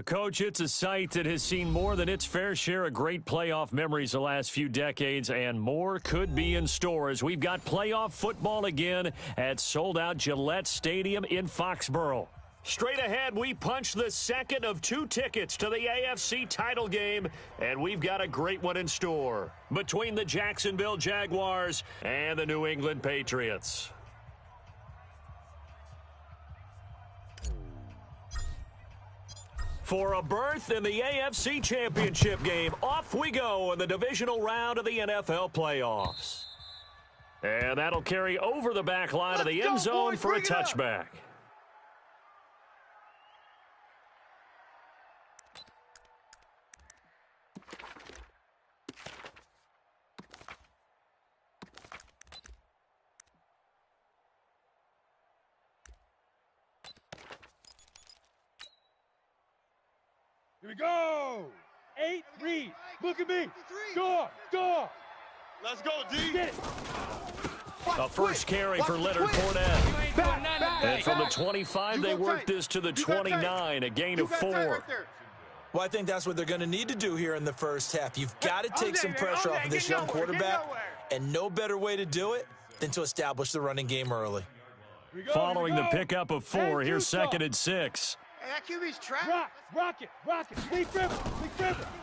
Coach, it's a site that has seen more than its fair share of great playoff memories the last few decades, and more could be in store as we've got playoff football again at sold-out Gillette Stadium in Foxborough. Straight ahead, we punch the second of two tickets to the AFC title game, and we've got a great one in store between the Jacksonville Jaguars and the New England Patriots. For a berth in the AFC Championship game, off we go in the divisional round of the NFL playoffs. And that'll carry over the back line of the end zone for a touchback. Here we go. 8 read. Look at me. Door. Let's go, D. Get it. A first carry for Leonard Fournette. And from the 25, they work this to the 29, a gain of 4. Well, I think that's what they're going to need to do here in the first half. You've got to take some pressure off of this young quarterback, and no better way to do it than to establish the running game early. Following the pickup of 4, here's 2nd and 6. Hey, that QB's trapped. Rock it. Big dribble.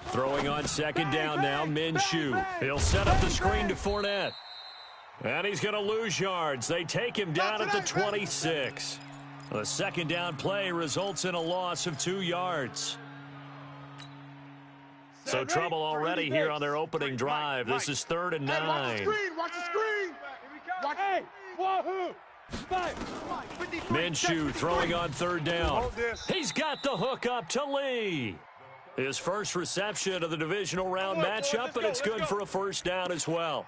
Throwing on 2nd down now, Minshew. He'll set up the screen to Fournette. And he's going to lose yards. They take him down at the 26. The 2nd down play results in a loss of 2 yards. So trouble already here on their opening drive. This is 3rd and 9. Watch the screen. Hey, wahoo. Minshew throwing on 3rd down. He's got the hook up to Lee. His first reception of the divisional round matchup, but it's good for a first down as well.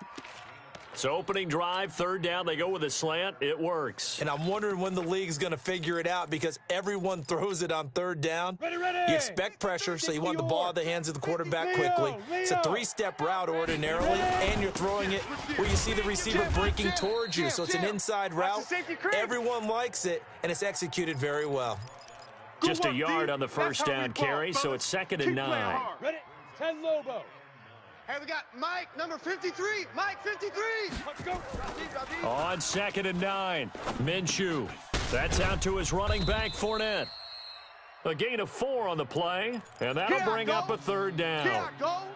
So opening drive, 3rd down, they go with a slant. It works. And I'm wondering when the league's going to figure it out because everyone throws it on 3rd down. You expect pressure, so you want the ball in the hands of the quarterback quickly. It's a 3-step route ordinarily, and you're throwing it where you see the receiver breaking towards you. So it's an inside route. Everyone likes it, and it's executed very well. Just a yard on the first down carry, so it's 2nd and 9. Ready? 10 Lobo. Hey, we got Mike, number 53. Mike, 53. Let's go. On 2nd and 9, Minshew. That's out to his running back, Fournette. A gain of 4 on the play, and that'll bring up a 3rd down.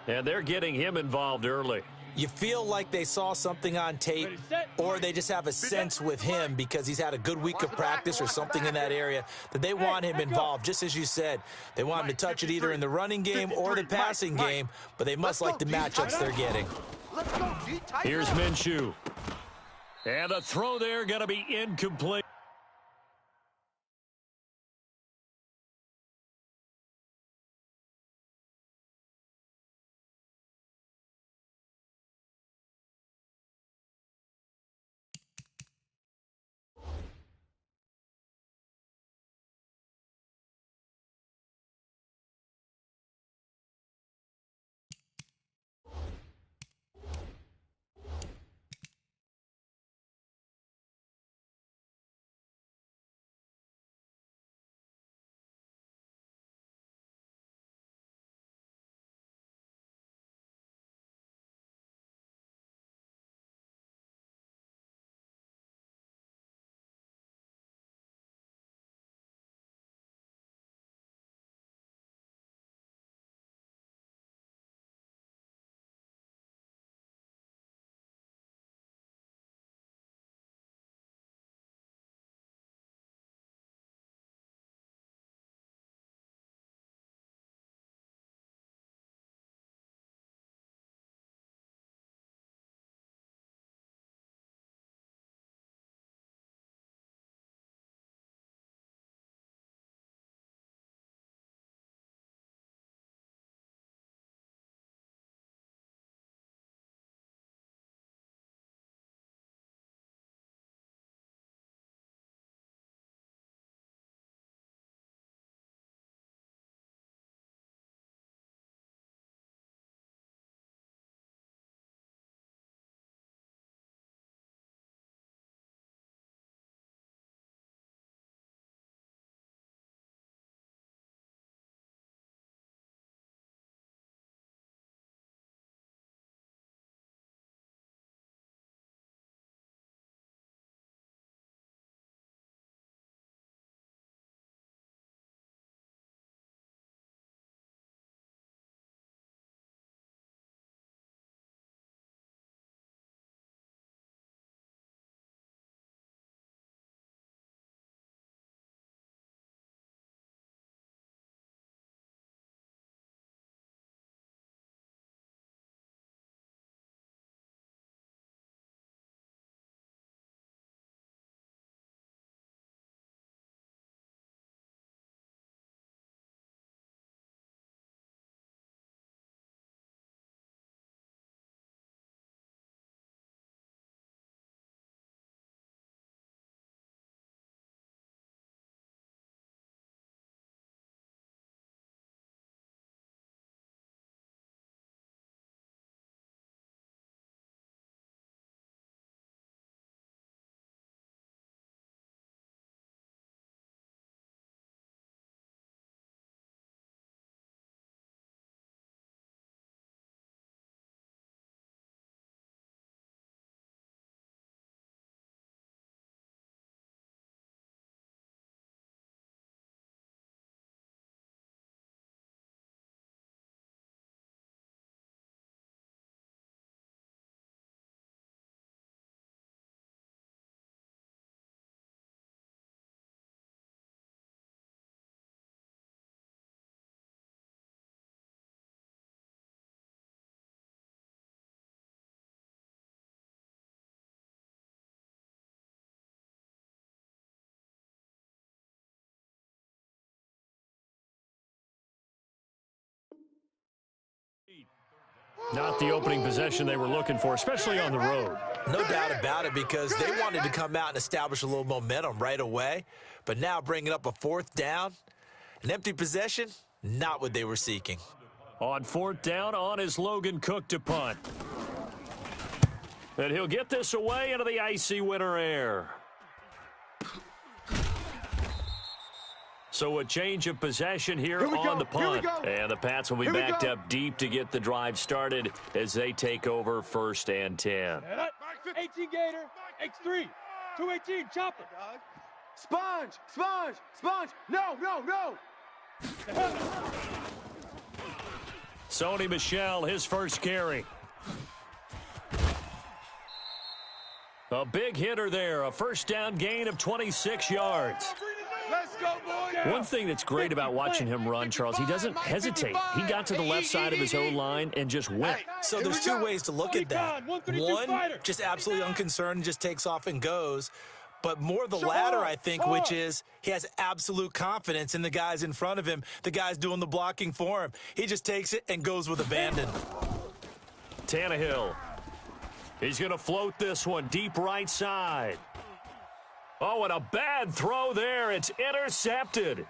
And they're getting him involved early. You feel like they saw something on tape, or they just have a sense with him because he's had a good week of practice or something in that area that they want him involved. Just as you said, they want him to touch it either in the running game or the passing game, but they must like the matchups they're getting. Here's Minshew. And the throw there going to be incomplete. Not the opening possession they were looking for, especially on the road. No doubt about it, because they wanted to come out and establish a little momentum right away. But now bringing up a 4th down, an empty possession, not what they were seeking. On 4th down, on is Logan Cook to punt. And he'll get this away into the icy winter air. So a change of possession here on the punt. And the Pats will be backed up deep to get the drive started as they take over 1st and 10. 18 Gator, X3, 218, chopper. Sponge, sponge, sponge. No, no, no. Sony Michel, his first carry. A big hitter there, a 1st down gain of 26 yards. Let's go, boys. One thing that's great about watching him run, Charles, he doesn't hesitate. He got to the left side of his O-line and just went. So there's 2 ways to look at that. One, just absolutely unconcerned and just takes off and goes. But more the latter, I think, which is he has absolute confidence in the guys in front of him, the guys doing the blocking for him. He just takes it and goes with abandon. Tannehill. He's going to float this one deep right side. Oh, and a bad throw there. It's intercepted.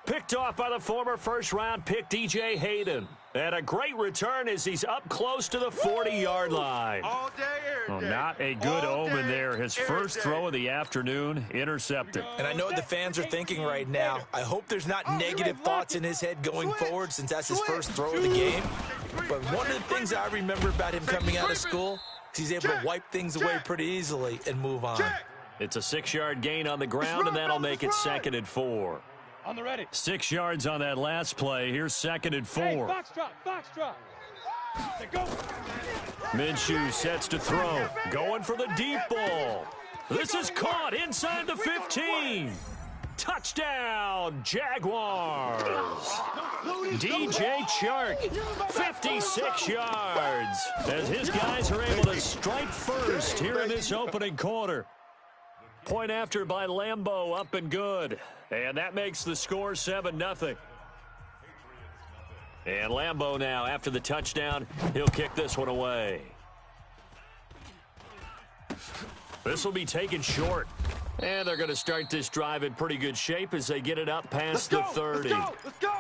Picked off by the former first-round pick, DJ Hayden. And a great return as he's up close to the 40-yard line. All day, every day. Not a good omen there. His first throw of the afternoon, intercepted. And I know what the fans are thinking right now. I hope there's not negative thoughts in his head going forward, since that's his first throw of the game. But one of the things I remember about him coming out of school is he's able to wipe things away pretty easily and move on. It's a 6-yard gain on the ground, and that'll make it 2nd and 4. On the ready. 6 yards on that last play. Here's 2nd and 4. Hey, box drop. Go. Minshew sets to throw. Going for the deep ball. This is caught inside the 15. Touchdown, Jaguars. DJ Chark, 56 yards, as his guys are able to strike first here in this opening quarter. Point after by Lambeau, up and good. And that makes the score 7-0. And Lambeau now, after the touchdown, he'll kick this one away. This will be taken short. And they're going to start this drive in pretty good shape as they get it up past the 30. Let's go.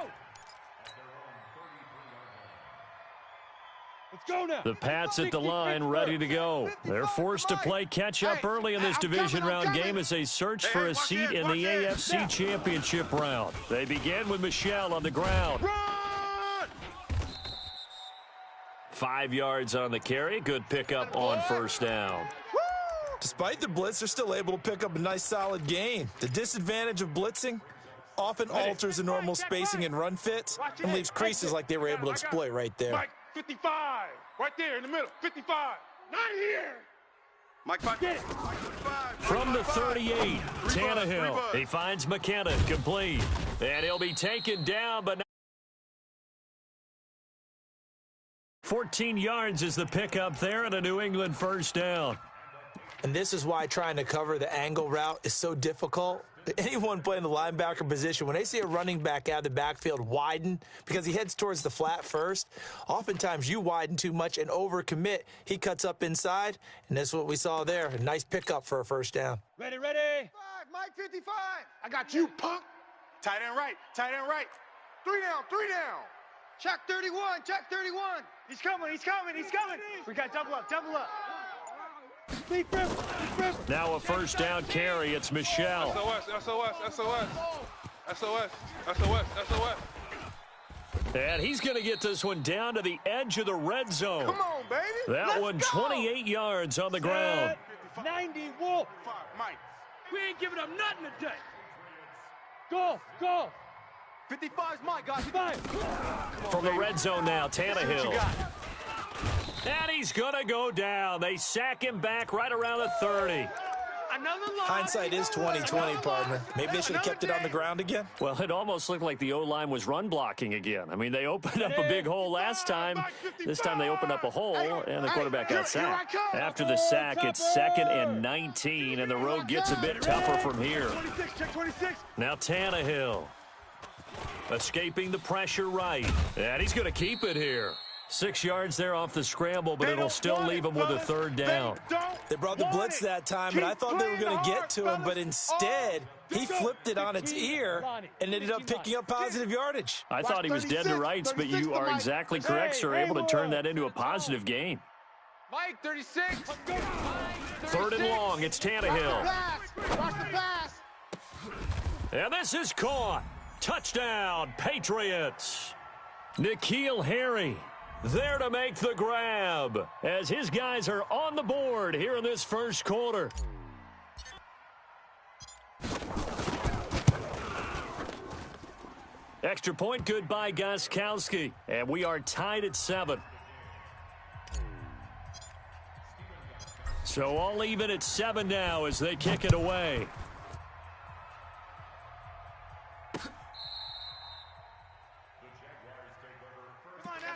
Let's go now. The Pats at the line, ready to go. They're forced to play catch-up early in this division round game as they search for a seat in the AFC Championship round. They begin with Michel on the ground. Run! 5 yards on the carry. Good pickup on 1st down. Despite the blitz, they're still able to pick up a nice, solid gain. The disadvantage of blitzing often alters the normal spacing and run fits and leaves creases like they were able to exploit right there. Mike, 55. Right there in the middle. 55. Not here. Mike, Get it. From the 38, Tannehill. He finds McKenna, complete. And he'll be taken down, but 14 yards is the pickup there and a New England 1st down. And this is why trying to cover the angle route is so difficult. Anyone playing the linebacker position, when they see a running back out of the backfield widen because he heads towards the flat first, oftentimes you widen too much and overcommit. He cuts up inside, and that's what we saw there. A nice pickup for a 1st down. Ready. Mike 55. I got you, punk. Tight end right. 3 down. Check 31. He's coming. We got double up. Deep rip. Now a 1st down carry. It's Michel. SOS. And he's going to get this one down to the edge of the red zone. Come on, baby. That one 28 yards on the ground. 90 Wolf. Mike. We ain't giving up nothing today. Go. 55's Mike, guys. 5. From the red zone now, Tannehill. And he's going to go down. They sack him back right around the 30. Hindsight is 20/20, partner. Maybe they should have kept it on the ground again. Well, it almost looked like the O-line was run blocking again. I mean, they opened up a big hole last time. This time they opened up a hole, and the quarterback got sacked. After the sack, it's 2nd and 19, and the road gets a bit tougher from here. Now Tannehill escaping the pressure right, and he's going to keep it here. 6 yards there off the scramble, but it'll still leave him with a third down. They brought the blitz that time, and I thought they were going to get to him, but instead he flipped it on its ear and ended up picking up positive yardage. I thought he was dead to rights, but you are exactly correct, sir. Able to turn that into a positive gain. Mike, 36. Third and long. It's Tannehill. Watch the pass. And this is caught. Touchdown, Patriots. N'Keal Harry there to make the grab as his guys are on the board here in this first quarter. Extra point good by Gostkowski, and we are tied at 7. So all even at 7 now as they kick it away.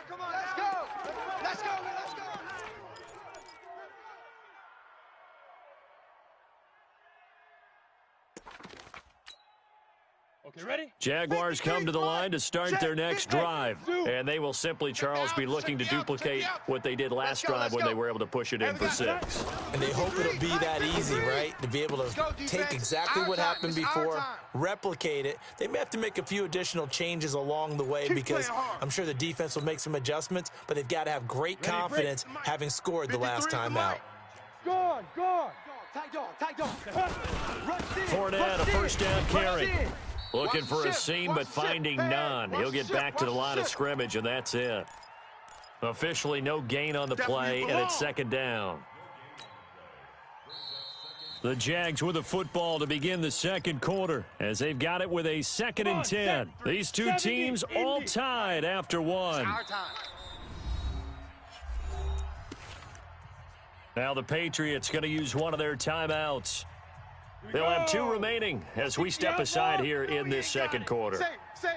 Come on, let's go. Let's go, let's go. Okay, ready? Jaguars come to the line to start their next drive, and they will simply, Charles, be looking to duplicate what they did last drive when they were able to push it in for 6. And they hope it'll be that easy, right? To be able to take exactly what happened before, replicate it. They may have to make a few additional changes along the way because I'm sure the defense will make some adjustments, but they've got to have great confidence having scored the last time out. Gone. Tight dog. Fournette, a first down carry. Looking for a seam, but finding none. He'll get back to the line of scrimmage, and that's it. Officially no gain on the play, and it's second down. The Jags with a football to begin the second quarter as they've got it with a 2nd and 10. These two teams all tied after 1. Now the Patriots going to use one of their timeouts. They'll have 2 remaining as we step aside here in this second quarter. Safe.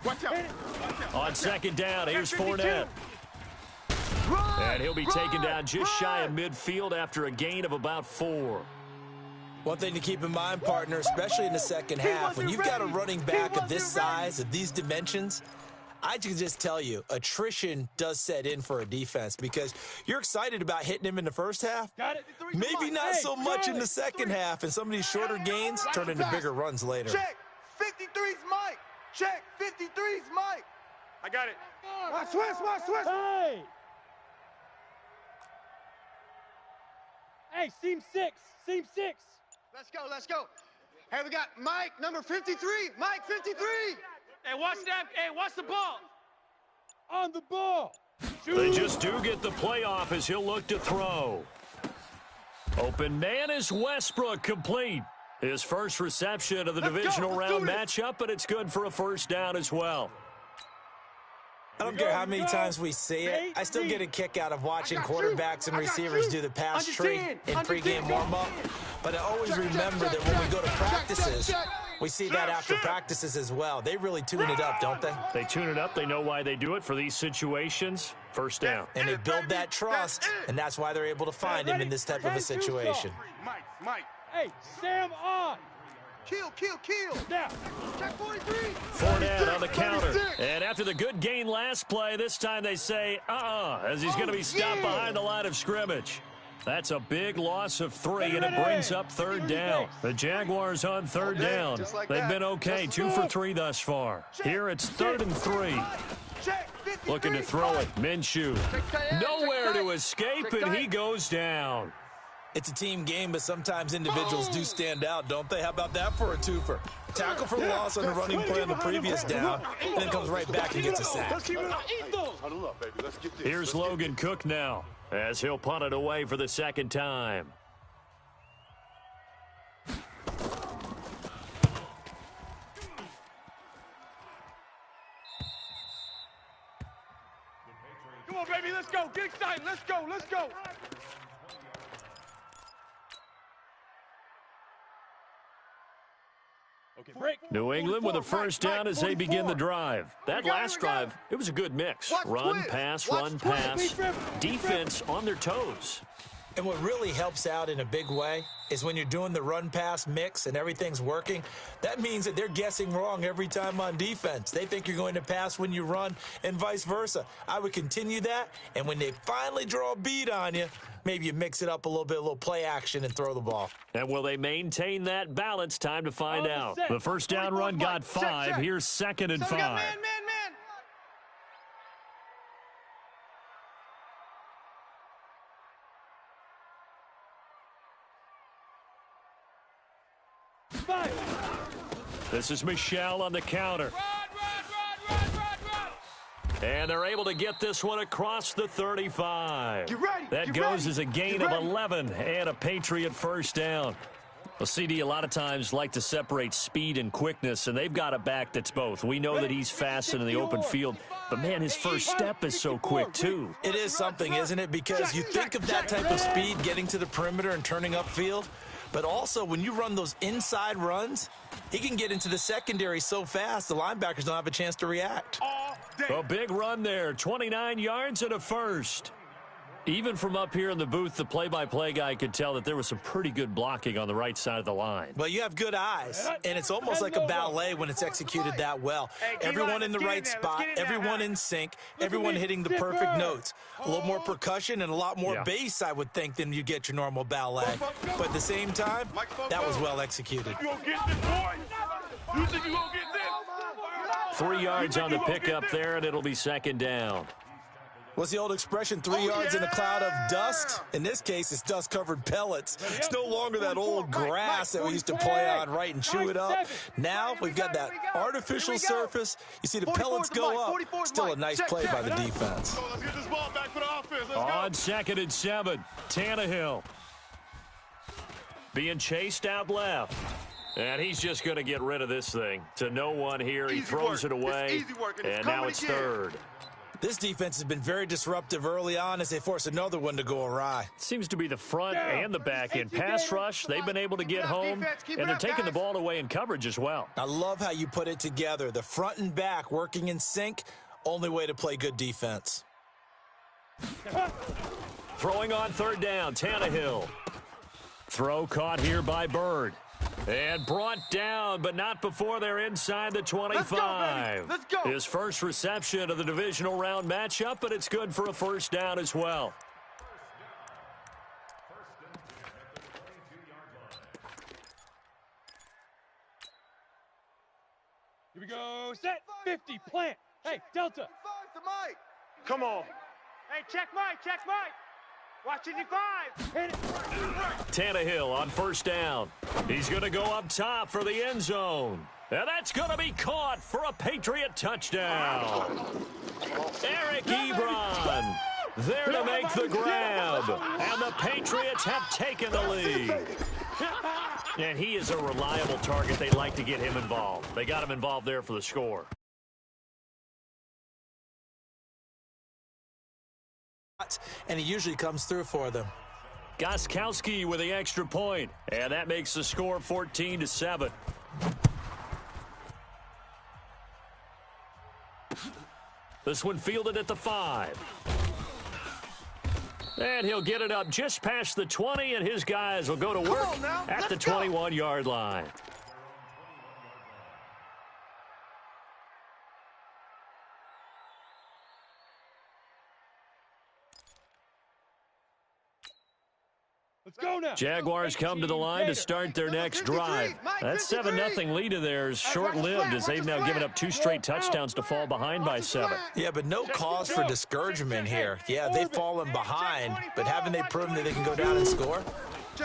Watch out. On second down, here's Fournette. And he'll be taken down just shy of midfield after a gain of about 4. One thing to keep in mind, partner, especially in the second half, when you've got a running back of this size, of these dimensions, I can just tell you, attrition does set in for a defense because you're excited about hitting him in the first half. Maybe not so much in the second half, and some of these shorter gains turn into bigger runs later. Check. 53's Mike. Check. 53's Mike. I got it. Watch switch. Hey, seam 6. Let's go. Hey, we got Mike, number 53. Mike, 53. Hey, watch the ball. On the ball. Shoot. They just do get the playoff as he'll look to throw. Open man is Westbrook, complete. His first reception of the divisional round matchup, but it's good for a first down as well. I don't care how many times we see it. I still get a kick out of watching quarterbacks and receivers do the pass tree in pregame warm-up. But I always remember that when we go to practices, we see that after practices as well. They really tune it up, don't they? They tune it up. They know why they do it for these situations. First down. And they build that trust, and that's why they're able to find him in this type of a situation. Mike. Hey, Sam on. Kill. Now. Check 43. Fournette on the counter. And after the good gain last play, this time they say, as he's going to be stopped behind the line of scrimmage. That's a big loss of 3, and it brings up third down. The Jaguars on third down. They've been okay, 2 for 3 thus far. Here it's 3rd and 3. Looking to throw it. Minshew. Nowhere to escape, and he goes down. It's a team game, but sometimes individuals do stand out, don't they? How about that for a twofer? Tackle for loss on the running play on the previous down, and then comes right back and gets a sack. Here's Logan Cook now, as he'll punt it away for the second time. Come on, baby, let's go. Get excited. Let's go. Okay, break. New England with a first down as they begin the drive. That last drive, it was a good mix. Run, pass. Defense on their toes. And what really helps out in a big way is when you're doing the run-pass mix and everything's working, that means that they're guessing wrong every time on defense. They think you're going to pass when you run and vice versa. I would continue that, and when they finally draw a beat on you, maybe you mix it up a little play action and throw the ball. And will they maintain that balance? Time to find out. The first down run got 5. Check. Here's 2nd and 5. Man. This is Michelle on the counter. And they're able to get this one across the 35. That goes as a gain of 11 and a Patriot first down. Well, CD a lot of times like to separate speed and quickness, and they've got a back that's both. We know that he's fast in the open field, but, man, his first step is so quick, too. It is something, isn't it? Because you think of that type of speed getting to the perimeter and turning upfield, but also when you run those inside runs, he can get into the secondary so fast the linebackers don't have a chance to react. A big run there, 29 yards and a first. Even from up here in the booth, the play-by-play guy could tell that there was some pretty good blocking on the right side of the line. Well, you have good eyes, and it's almost like a ballet when it's executed that well. Everyone in the right spot, everyone in sync, everyone hitting the perfect notes. A little more percussion and a lot more bass, I would think, than you get your normal ballet. But at the same time, that was well executed. You gonna get this, boy? You think you gonna get this? 3 yards on the pickup there, and it'll be 2nd down. What's the old expression, 3 yards in a cloud of dust? In this case, it's dust-covered pellets. It's no longer that old grass that we used to play on, right, and chew it up. Now we've got that artificial surface. You see the pellets go up. Still a nice play by the defense. Let's get this ball back for the offense. On 2nd and 7, Tannehill being chased out left. And he's just going to get rid of this thing. To no one here. He throws it away, and now it's 3rd. This defense has been very disruptive early on as they force another one to go awry. Seems to be the front and the back end. Pass rush, they've been able to get home, and they're taking the ball away in coverage as well. I love how you put it together. The front and back working in sync, only way to play good defense. Throwing on 3rd down, Tannehill. Throw caught here by Bird. And brought down, but not before they're inside the 25. Let's go. His first reception of the divisional round matchup, but it's good for a first down as well. Here we go. Set. 50. Plant. Hey, Delta. Come on. Hey, check Mike. Watch 55. Hit it. Tannehill on 1st down. He's going to go up top for the end zone. And that's going to be caught for a Patriot touchdown. Eric Ebron there to make the grab. And the Patriots have taken the lead. And he is a reliable target. They'd like to get him involved. They got him involved there for the score. And he usually comes through for them. Gostkowski with the extra point, and that makes the score 14-7. This one fielded at the 5. And he'll get it up just past the 20, and his guys will go to work at the 21-yard line. Let's go now. Jaguars come to the line to start their next drive. That 7-0 lead of theirs short-lived as they've now given up 2 straight touchdowns to fall behind by 7. Yeah, but no cause for discouragement here. Yeah, they've fallen behind, but haven't they proven that they can go down and score?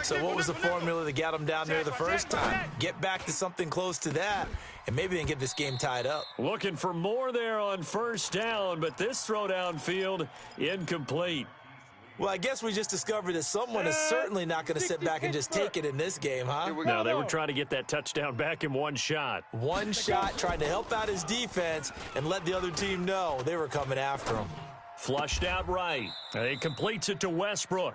So what was the formula that got them down there the first time? Get back to something close to that, and maybe they can get this game tied up. Looking for more there on 1st down, but this throw downfield incomplete. Well, I guess we just discovered that someone is certainly not going to sit back and just take it in this game, huh? No, they were trying to get that touchdown back in one shot. One shot, trying to help out his defense and let the other team know they were coming after him. Flushed out right. And he completes it to Westbrook.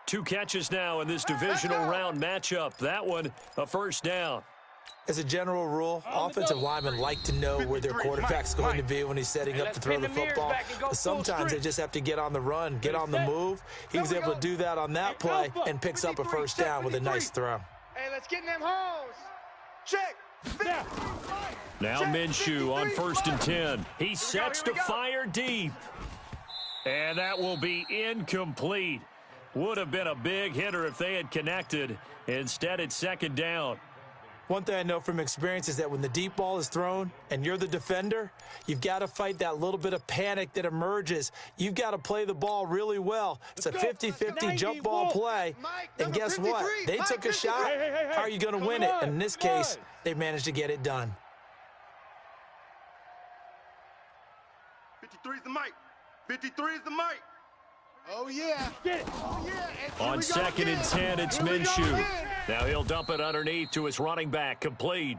2 catches now in this divisional round matchup. That one, a first down. As a general rule, offensive linemen like to know where their quarterback's going to be when he's setting up to throw the football. But sometimes they just have to get on the run, get on the move. He was able to do that on that play and picks up a first down with a nice throw. Hey, let's get in them holes. Check. Now Minshew on 1st and 10. He sets to fire deep. And that will be incomplete. Would have been a big hitter if they had connected. Instead, it's 2nd down. One thing I know from experience is that when the deep ball is thrown and you're the defender, you've got to fight that little bit of panic that emerges. You've got to play the ball really well. It's a 50-50 jump ball play. And guess what? They took a shot. How are you going to win it? And in this case, they managed to get it done. 53 is the mic. 53 is the mic. Oh, yeah. Get it. Oh, yeah. On 2nd and 10, it's Minshew. Now he'll dump it underneath to his running back. Complete.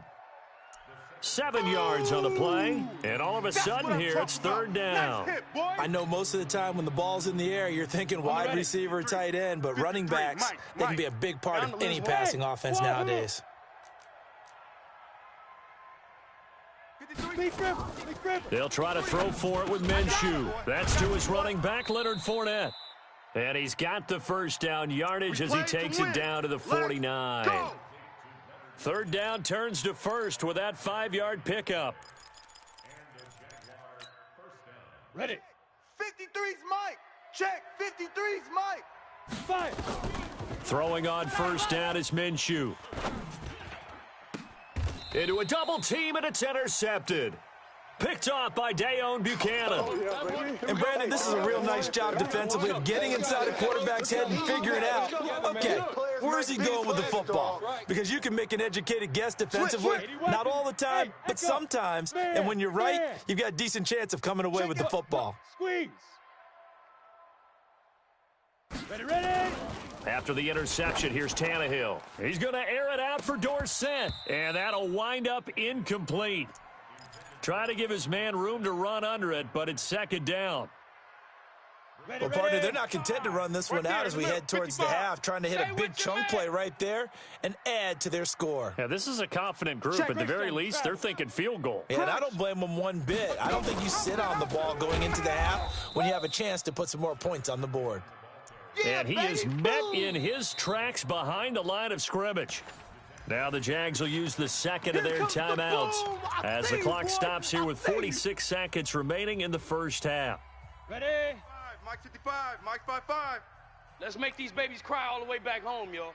7 yards on the play. And all of a sudden here, it's 3rd down. I know most of the time when the ball's in the air, you're thinking wide receiver, tight end. But running backs, they can be a big part of any passing offense nowadays. They'll try to throw for it with Minshew. That's to his running back, Leonard Fournette. And he's got the first down yardage as he takes it down to the 49. 3rd down turns to 1st with that 5-yard pickup. Ready. 53's Mike. Check. 53's Mike. Fire. Throwing on 1st down is Minshew. Into a double team, and it's intercepted. Picked off by Dayon Buchanan. And Brandon, this is a real nice job defensively of getting inside a quarterback's head and figuring out, okay, where is he going with the football? Because you can make an educated guess defensively, not all the time, but sometimes. And when you're right, you've got a decent chance of coming away with the football. Squeeze. Ready. After the interception, here's Tannehill. He's going to air it out for Dorsett, and that'll wind up incomplete. Try to give his man room to run under it, but it's 2nd down. Well, partner, they're not content to run this one out as we head towards the half, trying to hit a big chunk play right there and add to their score. Yeah, this is a confident group. At the very least, they're thinking field goal. Yeah, and I don't blame them one bit. I don't think you sit on the ball going into the half when you have a chance to put some more points on the board. And he is met in his tracks behind the line of scrimmage. Now the Jags will use the 2nd of their timeouts as the clock stops here with 46 seconds remaining in the 1st half. Ready. Mike 55. Mike 55. Let's make these babies cry all the way back home, yo.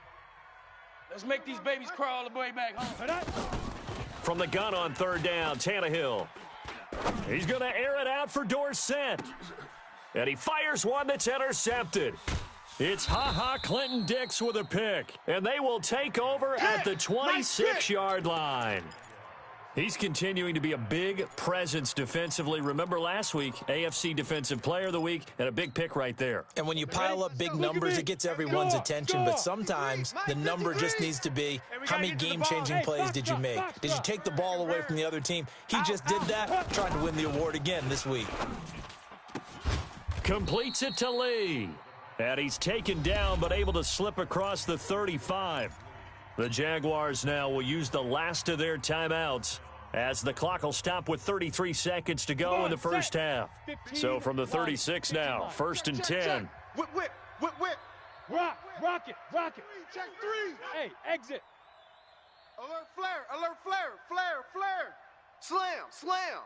Let's make these babies cry all the way back home. From the gun on 3rd down, Tannehill. He's going to air it out for Dorsett. And he fires one that's intercepted. It's Ha-Ha Clinton Dix with a pick, and they will take over at the 26-yard line. He's continuing to be a big presence defensively. Remember last week, AFC Defensive Player of the Week, and a big pick right there. And when you pile up big numbers, it gets everyone's attention, but sometimes the number just needs to be, how many game-changing plays did you make? Did you take the ball away from the other team? He just did that, trying to win the award again this week. Completes it to Lee. And he's taken down but able to slip across the 35. The Jaguars now will use the last of their timeouts as the clock will stop with 33 seconds to go in the 1st half. So from the 36 now, 1st and 10. Whip, whip, whip, whip. Rock it. Check 3. Hey, exit. Alert flare, alert flare, flare, flare. Slam, slam.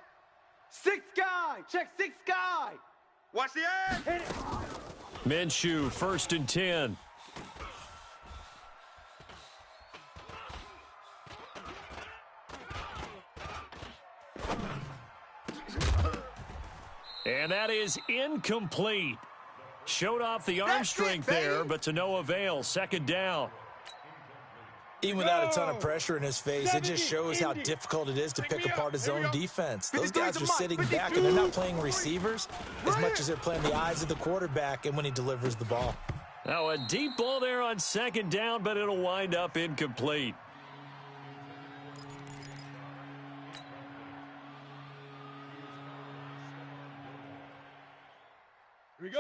6 guy, check 6 guy. Watch the edge. Hit it. Minshew, 1st and 10. And that is incomplete. Showed off the arm strength there, but to no avail. 2nd down. Even without a ton of pressure in his face, it just shows how difficult it is to pick apart his own defense. Those guys are sitting back, and they're not playing receivers as much as they're playing the eyes of the quarterback and when he delivers the ball. Now a deep ball there on 2nd down, but it'll wind up incomplete.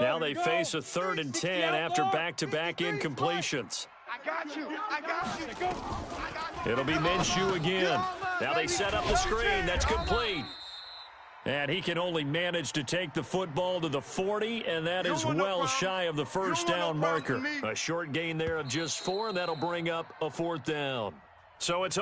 Now they face a 3rd and 10 after back-to-back incompletions. I got you. I got you. It'll be Minshew again. Now they set up the screen. That's complete. And he can only manage to take the football to the 40, and that is well shy of the first down marker. A short gain there of just 4, and that'll bring up a 4th down. So it's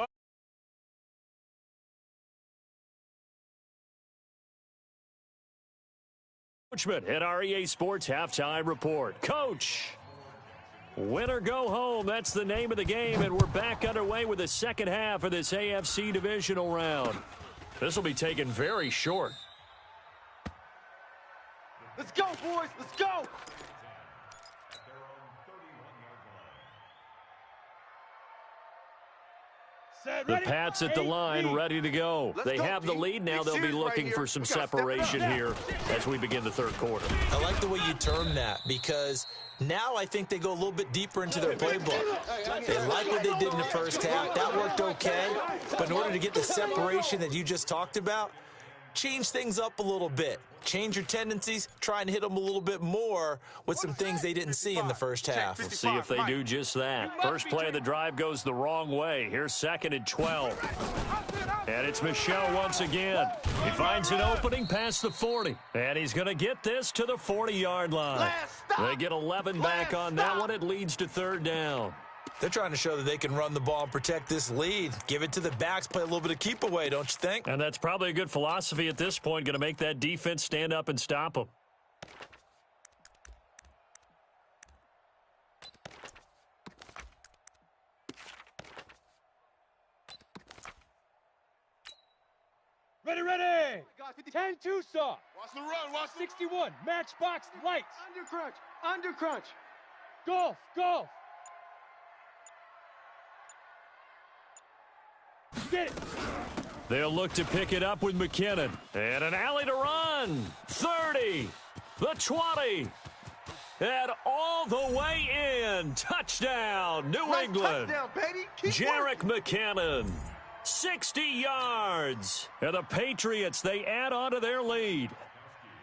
Coachman at our EA Sports Halftime Report. Coach, win or go home, that's the name of the game, and we're back underway with the second half of this AFC divisional round. This will be taken very short. Let's go, boys. Let's go. The Pats at the line, ready to go. They have the lead. Now they'll be looking for some separation here as we begin the third quarter. I like the way you term that, because now I think they go a little bit deeper into their playbook. They like what they did in the first half. That worked okay. But in order to get the separation that you just talked about, change things up a little bit. Change your tendencies, try and hit them a little bit more with some things they didn't see in the first half. We'll see if they do just that. First play of the drive goes the wrong way. Here's 2nd and 12. And it's Michel once again. He finds an opening past the 40. And he's going to get this to the 40-yard line. They get 11 back on that one. It leads to 3rd down. They're trying to show that they can run the ball and protect this lead. Give it to the backs, play a little bit of keep away, don't you think? And that's probably a good philosophy at this point, going to make that defense stand up and stop them. Ready. 10-2 saw. Watch the run. Watch 61. Matchbox lights. Under crunch. Golf. Get it. They'll look to pick it up with McKinnon. And an alley to run. 30. The 20. And all the way in. Touchdown, New England. Touchdown, baby. Jerick McKinnon. 60 yards. And the Patriots, they add on to their lead.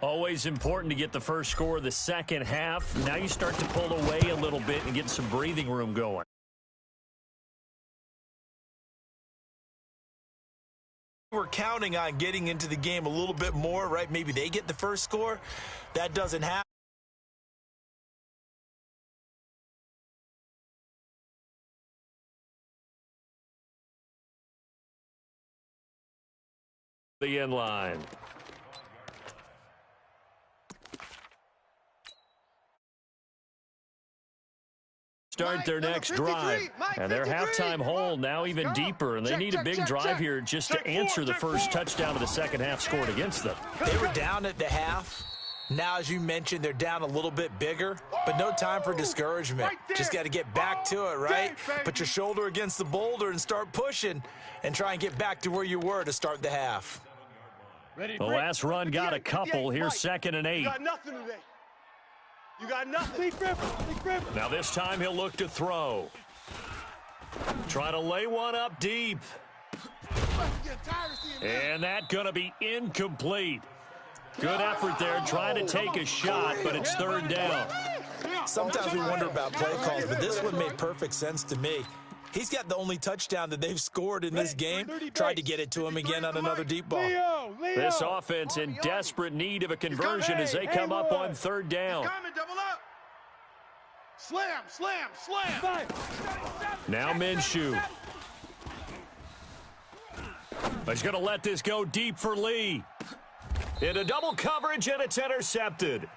Always important to get the first score of the second half. Now you start to pull away a little bit and get some breathing room going. We're counting on getting into the game a little bit more, right? Maybe they get the first score. That doesn't happen. The end line. Start their next drive, and their halftime hole now even deeper, and they need a big drive here just to answer the first touchdown of the second half scored against them. They were down at the half. Now, as you mentioned, they're down a little bit bigger, but no time for discouragement. Just got to get back to it, right? Put your shoulder against the boulder and start pushing and try and get back to where you were to start the half. The last run got a couple. Here's 2nd and 8. You got nothing today. You got nothing. Now this time he'll look to throw. Try to lay one up deep. And that's going to be incomplete. Good effort there, trying to take a shot, but it's 3rd down. Sometimes we wonder about play calls, but this one made perfect sense to me. He's got the only touchdown that they've scored in this game. Tried to get it to him again on another deep ball. This offense in desperate need of a conversion as they come up on 3rd down. Double up. Slam. Now Minshew. He's going to let this go deep for Lee. Into double coverage, and it's intercepted.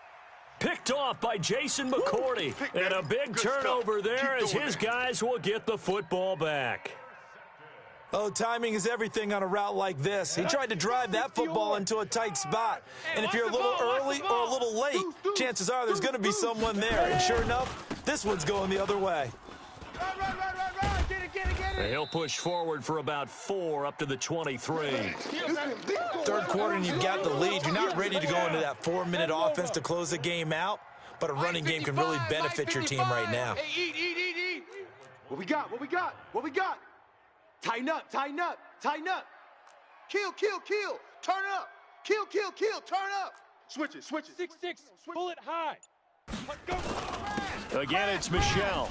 Picked off by Jason McCourty. And a big turnover there as his guys will get the football back. Oh, timing is everything on a route like this. He tried to drive that football into a tight spot. And if you're a little early or a little late, chances are there's going to be someone there. And sure enough, this one's going the other way. Get it. He'll push forward for about 4 up to the 23. Third quarter and you've got the lead. You're not ready to go into that 4-minute offense to close the game out, but a running game can really benefit your team right now. Hey, eat. What we got? Tighten up. Kill. Turn up. Kill. Turn up. Switch it. 6-6. Pull it high. Again, it's Michel.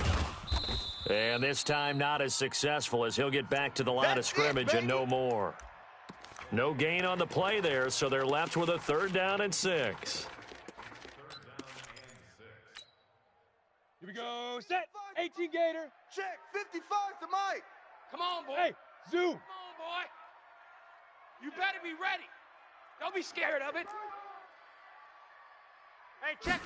And this time not as successful as he'll get back to the line of scrimmage and no more. No gain on the play there, so they're left with a 3rd down and 6. Here we go. Set. 18 Gator. Check. 55 to Mike. Come on, boy. Hey, zoom. Come on, boy. You better be ready. Don't be scared of it. Hey, check.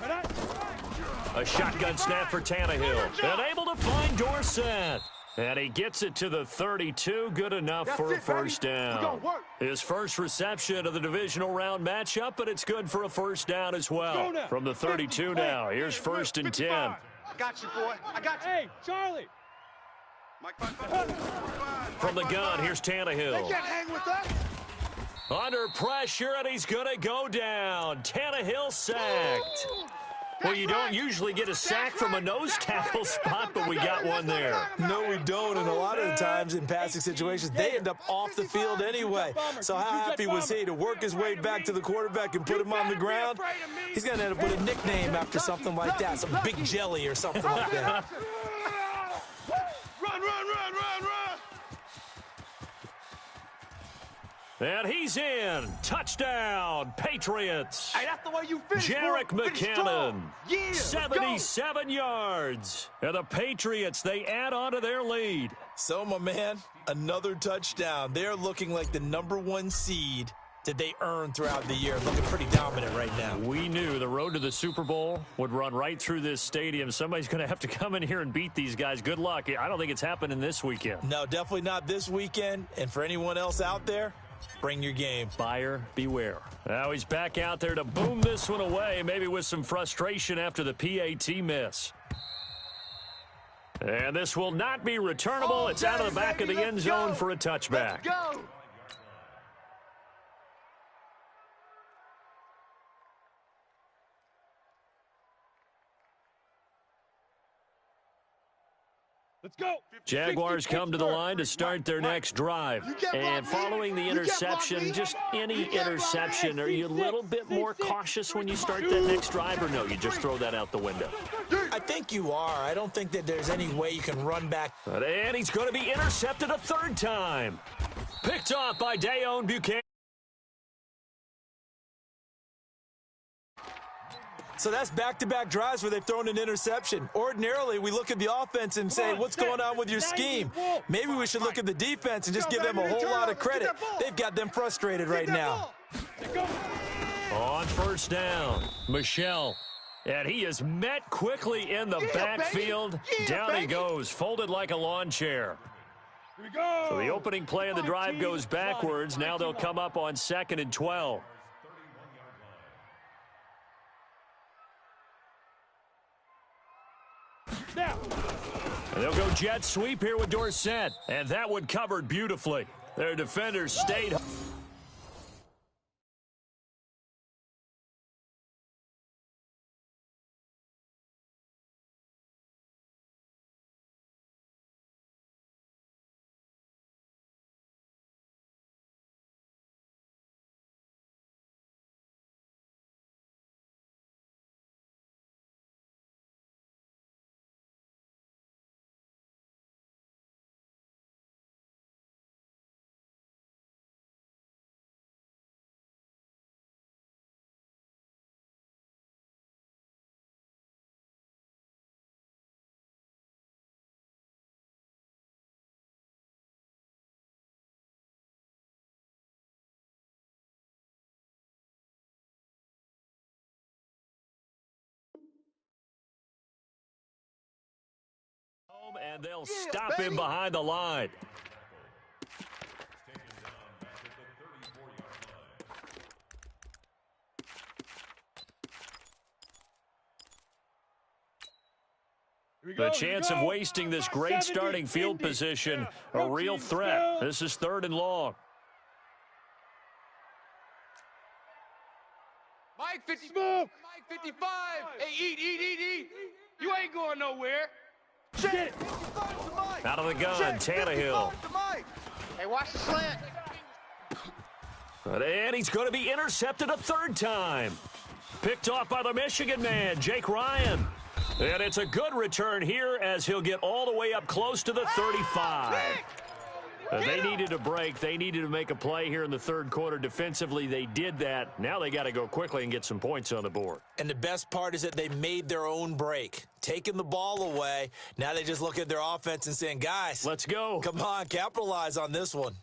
A shotgun snap for Tannehill. And able to find Dorsett. And he gets it to the 32. Good enough for a first down. His first reception of the divisional round matchup, but it's good for a first down as well. From the 32 now. Here's 1st and 10. I got you, boy. I got you. Hey, Charlie. Mike, From the gun, here's Tannehill. They can't hang with us. Under pressure, and he's going to go down. Tannehill sacked. Well, you don't usually get a sack from a nose tackle spot, but we got one there. No, we don't, and a lot of the times in passing situations, they end up off the field anyway. So how happy was he to work his way back to the quarterback and put him on the ground? He's going to end up with a nickname after something like that, some Big Jelly or something like that. Run, run, run, run, run. And he's in. Touchdown, Patriots. Hey, that's the way you finish, Jerick boy. Finish McKinnon, strong. Yeah, 77 yards. And the Patriots, they add on to their lead. So, my man, another touchdown. They're looking like the #1 seed that they earned throughout the year. Looking pretty dominant right now. We knew the road to the Super Bowl would run right through this stadium. Somebody's going to have to come in here and beat these guys. Good luck. I don't think it's happening this weekend. No, definitely not this weekend. And for anyone else out there, bring your game. Buyer beware. Now he's back out there to boom this one away, maybe with some frustration after the PAT miss. And this will not be returnable. It's out of the back of the end zone for a touchback. Let's go. Let's go. Jaguars come to the line to start their next drive. And following the interception, just any interception, are you a little bit more cautious when you start that next drive, or no, you just throw that out the window? I think you are. I don't think that there's any way you can run back. And he's going to be intercepted a 3rd time. Picked off by Dayon Buchanan. So that's back-to-back drives where they've thrown an interception. Ordinarily, we look at the offense and say, what's going on with your scheme? Maybe we should look at the defense and just give them a whole lot of credit. They've got them frustrated right now. On 1st down, Michelle. And he is met quickly in the backfield. Down he goes, folded like a lawn chair. Here we go. So the opening play of the drive goes backwards. Now they'll come up on 2nd and 12. Now. And they'll go jet sweep here with Dorsett. And that one covered beautifully. Their defenders stayed. And they'll stop him behind the line. The chance of wasting this great starting field position, a real threat. This is 3rd and long. Mike 50, Mike 55. Hey, eat. You ain't going nowhere. Out of the gun, Tannehill. Hey, watch the slant. And he's going to be intercepted a 3rd time. Picked off by the Michigan man, Jake Ryan. And it's a good return here as he'll get all the way up close to the 35. They needed a break. They needed to make a play here in the third quarter. Defensively, they did that. Now they got to go quickly and get some points on the board. And the best part is that they made their own break, taking the ball away. Now they just look at their offense and saying, guys, let's go. Come on, capitalize on this one.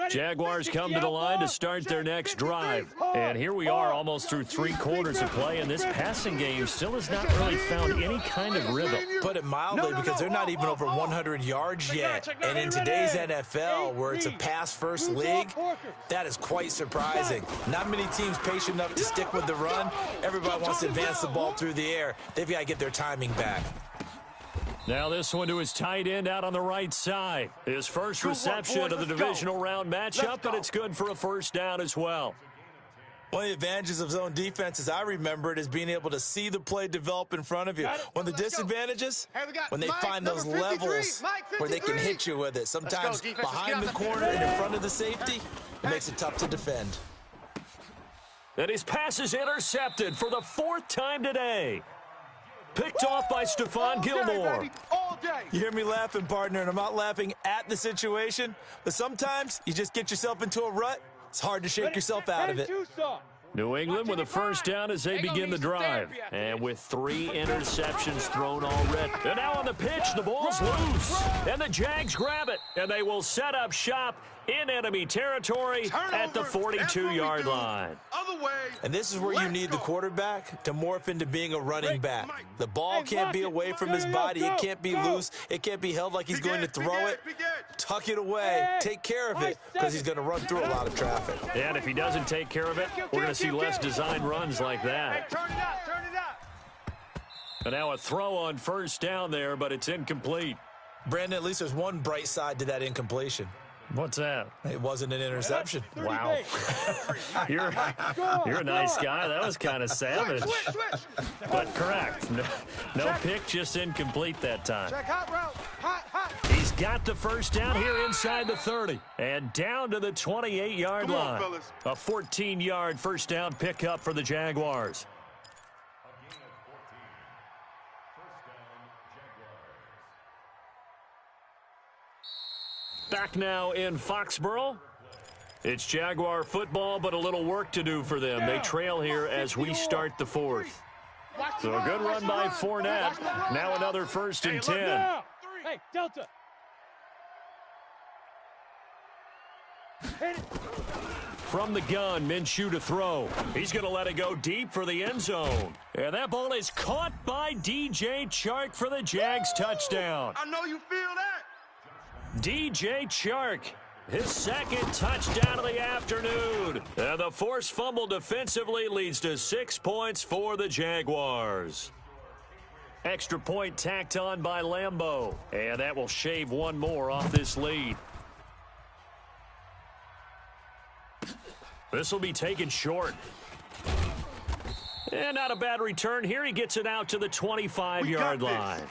Jaguars come to the line to start their next drive. And here we are almost through 3 quarters of play, and this passing game still has not really found any kind of rhythm. Put it mildly, because they're not even over 100 yards yet. And in today's NFL, where it's a pass-first league, that is quite surprising. Not many teams patient enough to stick with the run. Everybody wants to advance the ball through the air. They've got to get their timing back. Now this one to his tight end out on the right side. His first reception of the divisional round matchup, and it's good for a first down as well. One of the advantages of zone defense, as I remember it, is being able to see the play develop in front of you. One of the disadvantages, when they find those levels where they can hit you with it. Sometimes behind the corner and in front of the safety, it makes it tough to defend. And his pass is intercepted for the 4th time today. Picked off by Stephon Gilmore. You hear me laughing, partner, and I'm not laughing at the situation, but sometimes you just get yourself into a rut. It's hard to shake yourself out of it. New England with a first down as they begin the drive. And with 3 interceptions thrown already. And now on the pitch, the ball's loose. And the Jags grab it. And they will set up shop in enemy territory at the 42-yard line. And this is where you need the quarterback to morph into being a running back. The ball can't be away from his body. It can't be loose. It can't be held like he's going to throw it. Tuck it away. Take care of it, because he's going to run through a lot of traffic. And if he doesn't take care of it, we're going to see less design runs like that. Turn it up. And now a throw on first down there, but it's incomplete. Brandon, at least there's one bright side to that incompletion. What's that? It wasn't an interception. Wow. You're a nice guy. That was kind of savage. But correct. No pick, just incomplete that time. He's got the first down here inside the 30. And down to the 28-yard line. A 14-yard first down pickup for the Jaguars. Back now in Foxborough. It's Jaguar football, but a little work to do for them. They trail here as we start the 4th. So a good run by Fournette. Now another 1st and 10. Hey, Delta. From the gun, Minshew to throw. He's going to let it go deep for the end zone. And that ball is caught by DJ Chark for the Jags touchdown. I know you feel that. DJ Chark, his 2nd touchdown of the afternoon. And the forced fumble defensively leads to 6 points for the Jaguars. Extra point tacked on by Lambeau. And that will shave one more off this lead. This will be taken short. And not a bad return here. He gets it out to the 25-yard line.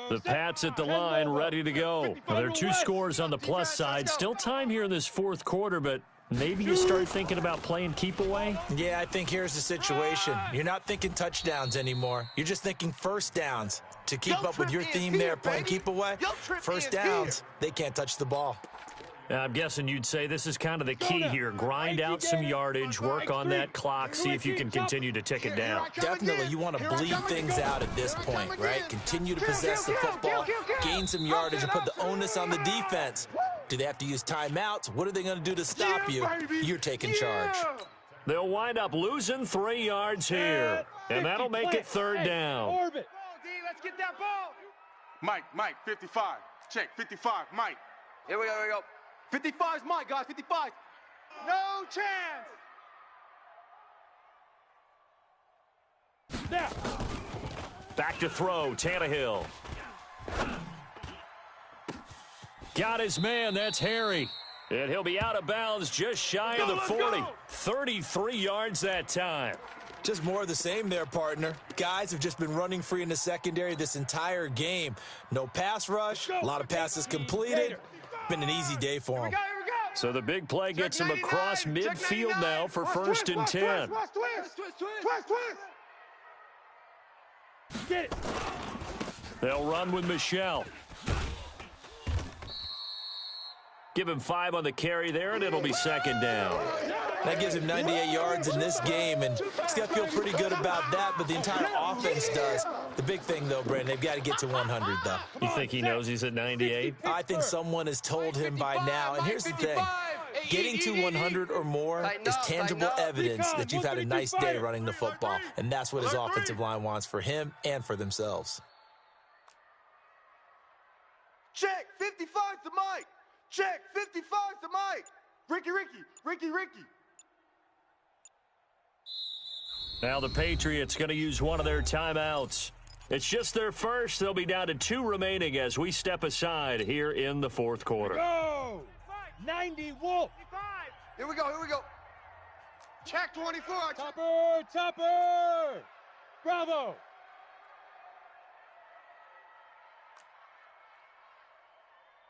The Pats at the line, ready to go. Well, there are 2 scores on the plus side. Still time here in this 4th quarter, but maybe you start thinking about playing keep away? Yeah, I think here's the situation. You're not thinking touchdowns anymore. You're just thinking first downs. To keep up with your theme there, playing keep away, first downs, they can't touch the ball. I'm guessing you'd say this is kind of the key here. Grind out some yardage, work on that clock, see if you can continue to tick it down. Definitely, you want to bleed things out at this point, right? Continue to possess the football, gain some yardage, and put the onus on the defense. Do they have to use timeouts? What are they going to do to stop you? You're taking charge. They'll wind up losing 3 yards here, and that'll make it 3rd down. Orbit. Let's get that ball. Mike, 55. Check, 55, Mike. Here we go. 55's Mike, guys, 55. No chance. Now. Back to throw, Tannehill. Got his man, that's Harry. And he'll be out of bounds just shy of the 40. 33 yards that time. Just more of the same there, partner. Guys have just been running free in the secondary this entire game. No pass rush, a lot of passes completed. been an easy day for him. So the big play gets him across midfield now for first and 10. Twist. Get it. They'll run with Michelle. Give him 5 on the carry there, and it'll be second down. That gives him 98 yards in this game, and he's got to feel pretty good about that, but the entire offense does. The big thing, though, Brandon, they've got to get to 100, though. You think he knows he's at 98? I think someone has told him by now, and here's the thing. Getting to 100 or more is tangible evidence that you've had a nice day running the football, and that's what his offensive line wants for him and for themselves. Check, 55 to Mike. Check, 55 to Mike. Ricky. Now the Patriots going to use one of their timeouts. It's just their first. They'll be down to 2 remaining as we step aside here in the fourth quarter. Go! 90 Wolf. Here we go. Check 24. Topper. Bravo.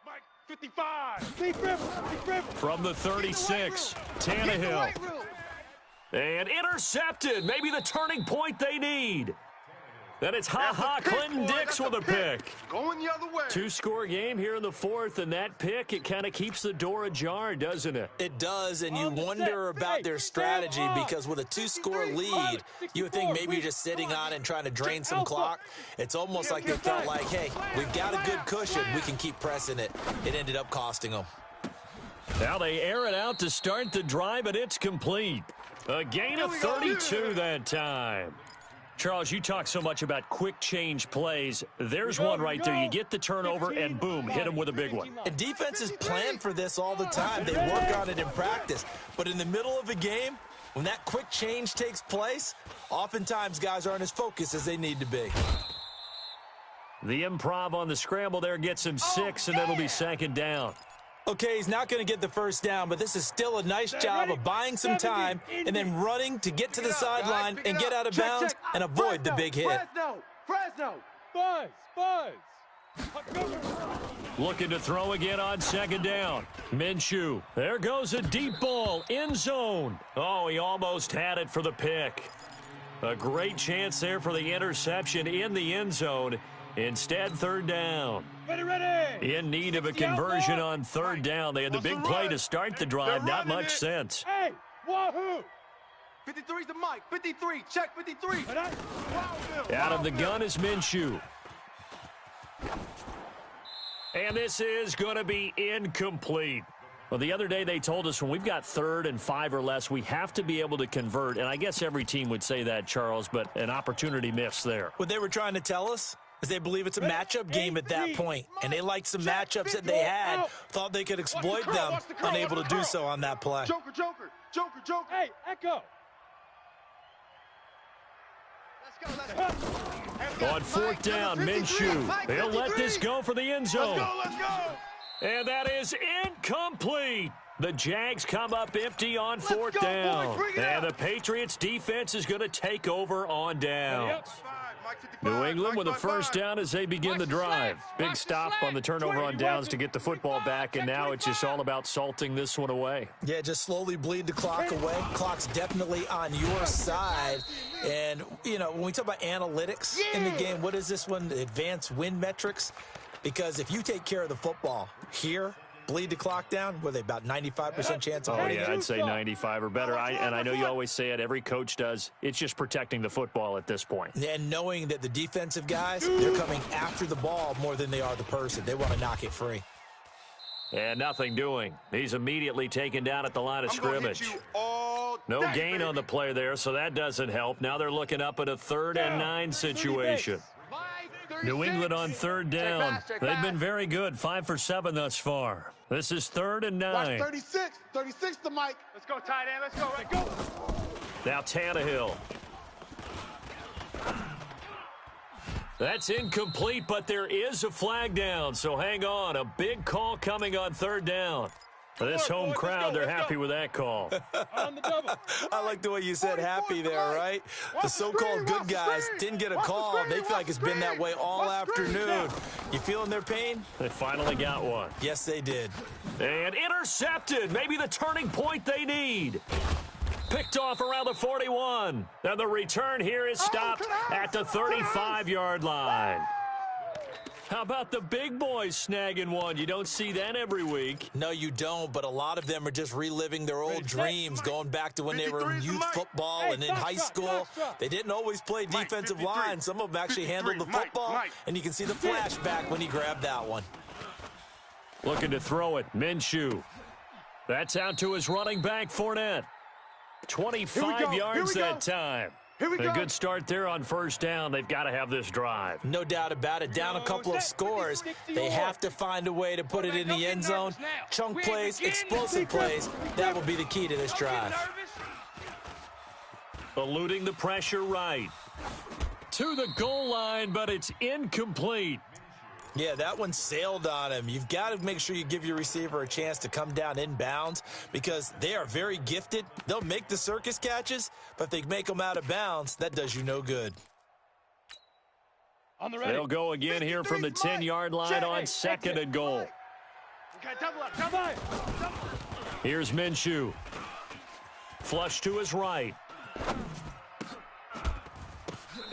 Mike, 55. Deep river. From the 36, Tannehill. And intercepted. Maybe the turning point they need. Then it's Clinton Dix with a pick. Going the other way. 2-score game here in the fourth, and that pick, it kind of keeps the door ajar, doesn't it? It does, and you wonder about their strategy because with a 2-score lead, you would think maybe you're just sitting on it and trying to drain some clock. It's almost like they felt like, hey, we've got a good cushion. We can keep pressing it. It ended up costing them. Now they air it out to start the drive, and it's complete. A gain of 32 that time. Charles, you talk so much about quick change plays. There's one right there. You get the turnover, and boom, hit him with a big one. And defenses plan for this all the time. They work on it in practice. But in the middle of a game, when that quick change takes place, oftentimes guys aren't as focused as they need to be. The improv on the scramble there gets him 6, and it'll be second down. Okay, he's not going to get the first down, but this is still a nice job of buying some time and then running to get to the sideline and get out of bounds and avoid the big hit. Fresno. Buzz. Looking to throw again on second down. Minshew. There goes a deep ball. End zone. Oh, he almost had it for the pick. A great chance there for the interception in the end zone. Instead, third down. Ready. In need of a conversion on third down. They had the big play to start the drive. Not much sense. Hey, wahoo! 53's to Mike. 53. Check 53. Out of the gun is Minshew. And this is going to be incomplete. Well, the other day they told us when we've got 3rd and 5 or less, we have to be able to convert. And I guess every team would say that, Charles, but an opportunity missed there. What they were trying to tell us is they believe it's a matchup game at that point, and they liked some matchups that they had, thought they could exploit them, unable to do so on that play. Joker. Hey, Echo. Let's go. On fourth down, Minshew. They'll let this go for the end zone. Let's go. And that is incomplete. The Jags come up empty on fourth down. And the Patriots defense is going to take over on downs. New England with a first down as they begin the drive. Big stop on the turnover on downs to get the football back, and now it's just all about salting this one away. Yeah, just slowly bleed the clock away. Clock's definitely on your side. And, you know, when we talk about analytics in the game, what is this one? Advanced win metrics? Because if you take care of the football here, bleed the clock down, were they about 95% chance of winning? Oh, yeah, I'd say 95 or better. And I know you always say it, every coach does. It's just protecting the football at this point. And knowing that the defensive guys, they're coming after the ball more than they are the person. They want to knock it free. And nothing doing. He's immediately taken down at the line of scrimmage. No gain on the play there, so that doesn't help. Now they're looking up at a 3rd and 9 situation. New England on third down. They've been very good, 5 for 7 thus far. This is 3rd and 9. Watch 36 to Mike. Let's go, tight end. Let's go. Right, go. Now Tannehill. That's incomplete, but there is a flag down, so hang on. A big call coming on third down. This home crowd, they're happy with that call. On the double. I like the way you said happy there, right? The so-called good guys didn't get a call. They feel like it's been that way all afternoon. You feeling their pain? They finally got one. Yes, they did. And intercepted. Maybe the turning point they need. Picked off around the 41. And the return here is stopped at the 35-yard line. How about the big boys snagging one? You don't see that every week. No, you don't, but a lot of them are just reliving their old dreams, going back to when they were in youth football and in high school. They didn't always play defensive line. Some of them actually handled the football, and you can see the flashback when he grabbed that one. Looking to throw it, Minshew. That's out to his running back, Fournette. 25 yards that time. A good start there on first down. They've got to have this drive. No doubt about it. Down a couple of scores. They have to find a way to put it in the end zone. Chunk plays, explosive plays. That will be the key to this drive. Eluding the pressure right. To the goal line, but it's incomplete. Yeah, that one sailed on him. You've got to make sure you give your receiver a chance to come down inbounds because they are very gifted. They'll make the circus catches, but if they make them out of bounds, that does you no good. They'll go again here from the 10-yard line on second and goal. Here's Minshew. Flush to his right.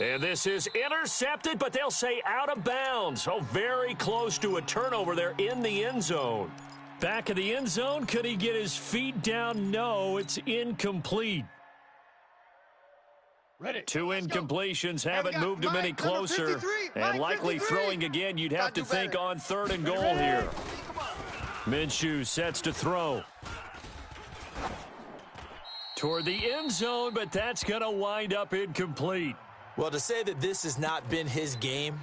And this is intercepted, but they'll say out of bounds. Oh, very close to a turnover there in the end zone. Back of the end zone, could he get his feet down? No, it's incomplete. Two incompletions haven't moved him any closer. And likely throwing again, you'd have to think on third and goal here. Minshew sets to throw. Toward the end zone, but that's going to wind up incomplete. Well, to say that this has not been his game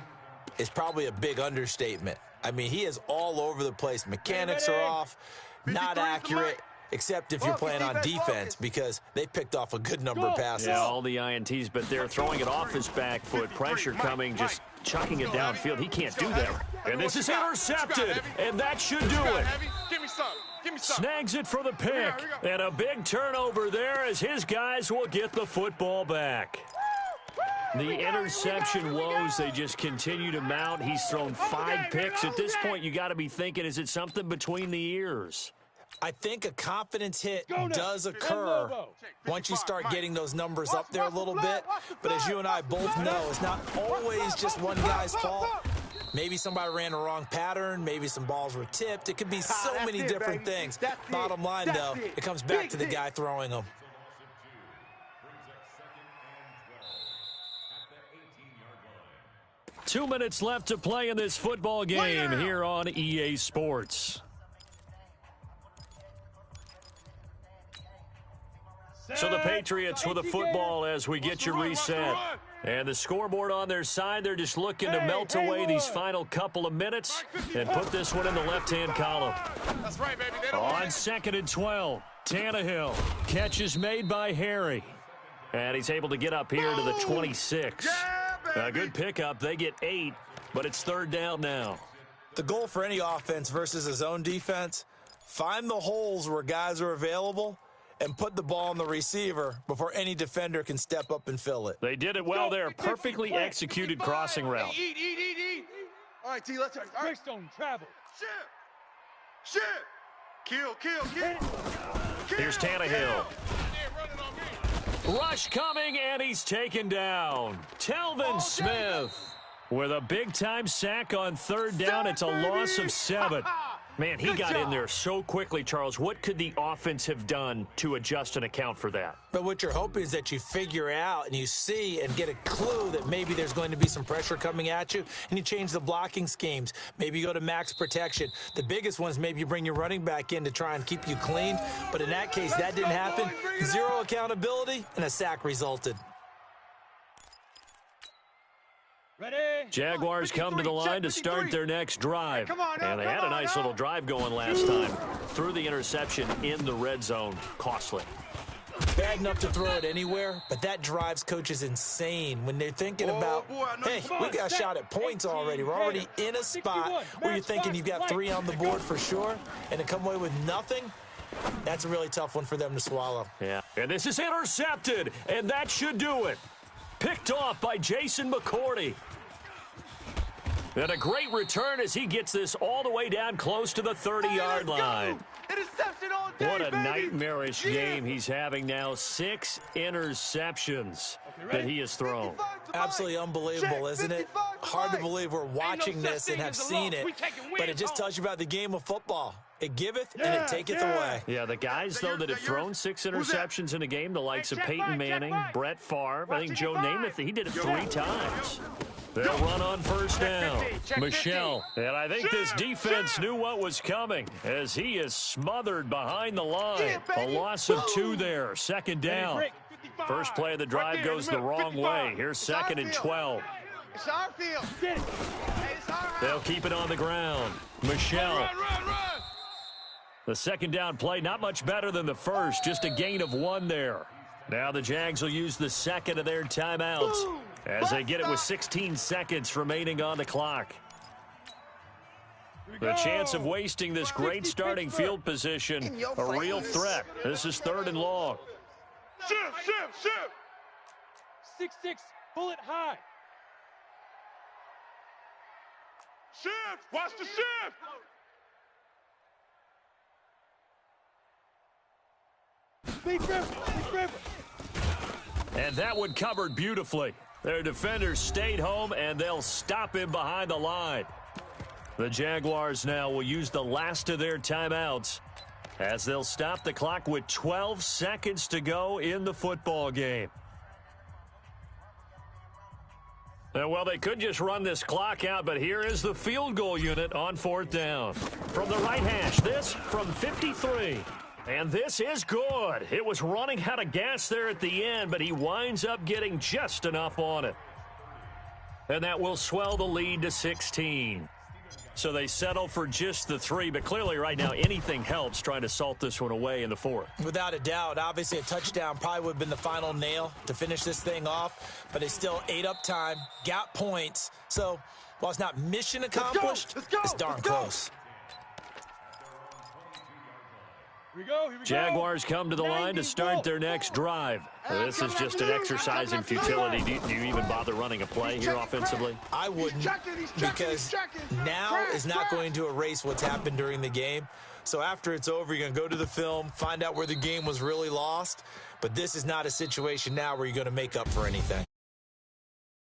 is probably a big understatement. I mean, he is all over the place. Mechanics are off, not accurate, except if you're playing on defense because they picked off a good number of passes. Yeah, all the INTs, but they're throwing it off his back foot. Pressure coming, just chucking it downfield. He can't do that. And this is intercepted, and that should do it. Give me some. Snags it for the pick. And a big turnover there as his guys will get the football back. The interception woes, they just continue to mount. He's thrown 5 picks. At this point, you got to be thinking, is it something between the ears? I think a confidence hit does occur once you start getting those numbers up there a little bit. But as you and I both know, it's not always just one guy's fault. Maybe somebody ran the wrong pattern. Maybe some balls were tipped. It could be so many different things. Bottom line, though, it comes back to the guy throwing them. Two minutes left to play in this football game here on EA Sports. So the Patriots with the football as we get your reset. And the scoreboard on their side, they're just looking to melt away these final couple of minutes and put this one in the left-hand column. That's right, baby. On second and 12, Tannehill. Catch is made by Harry. And he's able to get up here to the 26. A good pickup. They get 8, but it's third down now. The goal for any offense versus a zone defense, find the holes where guys are available and put the ball on the receiver before any defender can step up and fill it. They did it well there. Perfectly executed crossing route. Eat. All right, T, let's Greystone travel. Shit. Kill. Here's Tannehill. Rush coming, and he's taken down. Telvin Smith with a big-time sack on third down. It's a loss of 7. Man, he got in there so quickly, Charles. What could the offense have done to adjust and account for that? But what you're hoping is that you figure out and you see and get a clue that maybe there's going to be some pressure coming at you, and you change the blocking schemes. Maybe you go to max protection. The biggest one is maybe you bring your running back in to try and keep you clean. But in that case, that didn't happen. 0 accountability, and a sack resulted. Jaguars come to the line to start their next drive. And they had a nice little drive going last time. Threw the interception in the red zone. Costly. bad enough to throw it anywhere, but that drives coaches insane when they're thinking about, hey, we got a shot at points already. We're already in a spot where you're thinking you've got 3 on the board for sure, and to come away with nothing, that's a really tough one for them to swallow. Yeah, and this is intercepted, and that should do it. Picked off by Jason McCourty. And a great return as he gets this all the way down close to the 30-yard line. Interception all day, What a baby. nightmarish game he's having now. 6 interceptions that he has thrown. Absolutely unbelievable, isn't it? Hard to believe we're watching this and have seen it, but it just tells you about the game of football. It giveth and it taketh away. Yeah, the guys, though, that have thrown 6 interceptions in a game, the likes of Peyton Manning, Brett Favre, I think Joe Namath, he did it 3 times. They'll run on first down. Michelle, and I think this defense knew what was coming as he is smothered behind the line. A loss of 2 there, 2nd down. First play of the drive goes the wrong way. Here's 2nd and 12. It's our field. They'll keep it on the ground. Michelle. The 2nd down play, not much better than the first, just a gain of 1 there. Now the Jags will use the 2nd of their timeouts as they get it with 16 seconds remaining on the clock. The chance of wasting this great starting field position, a real threat. This is 3rd and long. Shift. 6-6, bullet high. Shift, watch the shift. Big river. And that one covered beautifully. Their defenders stayed home, and they'll stop him behind the line. The Jaguars now will use the last of their timeouts as they'll stop the clock with 12 seconds to go in the football game. Well, they could just run this clock out, but here is the field goal unit on 4th down. From the right hash, this from 53. And this is good. It was running out of gas there at the end, but he winds up getting just enough on it. And that will swell the lead to 16. So they settle for just the 3, but clearly right now anything helps trying to salt this one away in the 4th. Without a doubt, obviously a touchdown probably would have been the final nail to finish this thing off, but it's still ate up time, got points. So while it's not mission accomplished, it's darn close. Here we go. Jaguars come to the line to start their next drive. This is just an exercise in futility. Do you even bother running a play here offensively? I wouldn't, because now is not going to erase what's happened during the game. So after it's over, you're going to go to the film, find out where the game was really lost. But this is not a situation now where you're going to make up for anything.